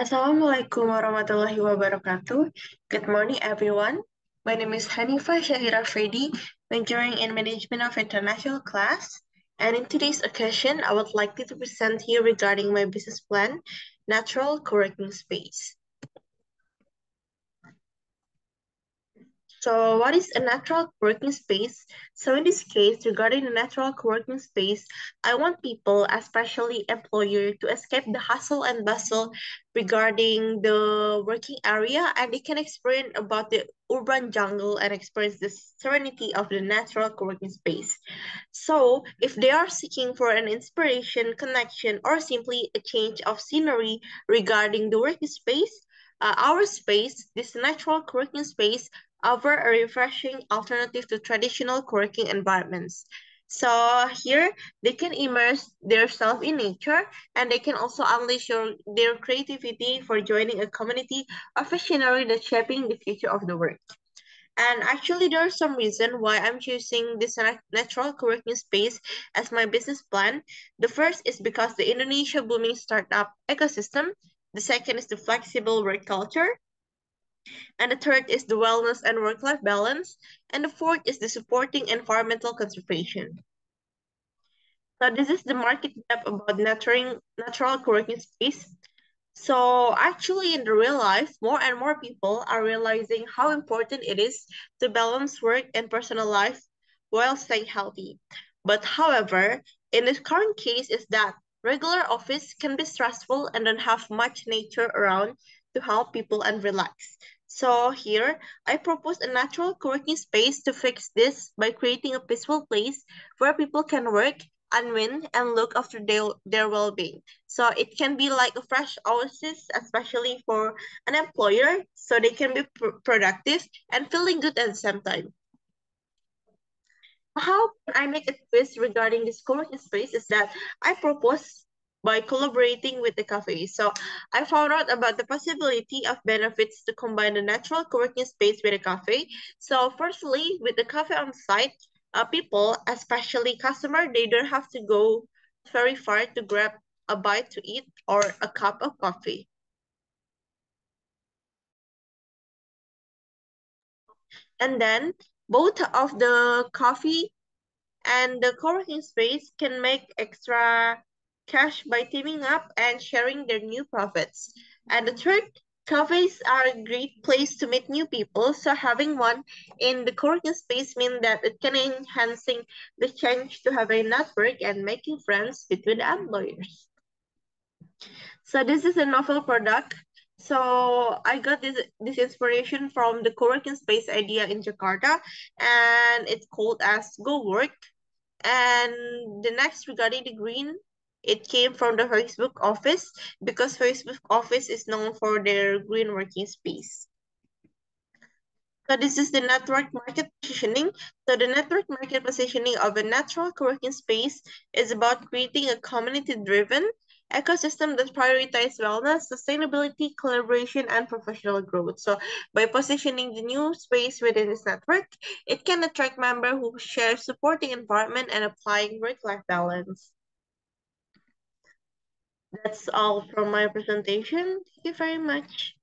Assalamualaikum warahmatullahi wabarakatuh. Good morning, everyone. My name is Hanifa Shahira Fredi, majoring in Management of International Class. And in today's occasion, I would like to present you regarding my business plan, Natural Co-working Space. So what is a natural co-working space? So in this case, regarding the natural co-working space, I want people, especially employer, to escape the hustle and bustle regarding the working area, and they can experience about the urban jungle and experience the serenity of the natural co-working space. So if they are seeking for an inspiration, connection, or simply a change of scenery regarding the working space, our space, this natural co-working space, offer a refreshing alternative to traditional co-working environments. So here, they can immerse themselves in nature, and they can also unleash their creativity for joining a community of visionary that's shaping the future of the work. And actually, there's some reason why I'm choosing this natural co-working space as my business plan. The first is because the Indonesia booming startup ecosystem. The second is the flexible work culture. And the third is the wellness and work-life balance. And the fourth is the supporting environmental conservation. So this is the market map about natural co-working space. So actually in the real life, more and more people are realizing how important it is to balance work and personal life while staying healthy. But however, in this current case is that regular office can be stressful and don't have much nature around to help people and relax. So here, I propose a natural co-working space to fix this by creating a peaceful place where people can work, unwind, and look after their well-being. So it can be like a fresh oasis, especially for an employer, so they can be productive and feeling good at the same time. How can I make a twist regarding this co-working space is that I propose by collaborating with the cafe. So I found out about the possibility of benefits to combine the natural co-working space with a cafe. So firstly, with the cafe on site, people, especially customer, they don't have to go very far to grab a bite to eat or a cup of coffee. And then both of the coffee and the co-working space can make extra cash by teaming up and sharing their new profits. And the third, cafes are a great place to meet new people. So having one in the co-working space means that it can enhancing the chance to have a network and making friends between the employers. So this is a novel product. So I got this inspiration from the co-working space idea in Jakarta, and it's called as Go Work. And the next regarding the green, it came from the Facebook office because Facebook office is known for their green working space. So this is the network market positioning. So the network market positioning of a natural co-working space is about creating a community-driven ecosystem that prioritizes wellness, sustainability, collaboration, and professional growth. So by positioning the new space within this network, it can attract members who share supporting environment and applying work-life balance. That's all from my presentation. Thank you very much.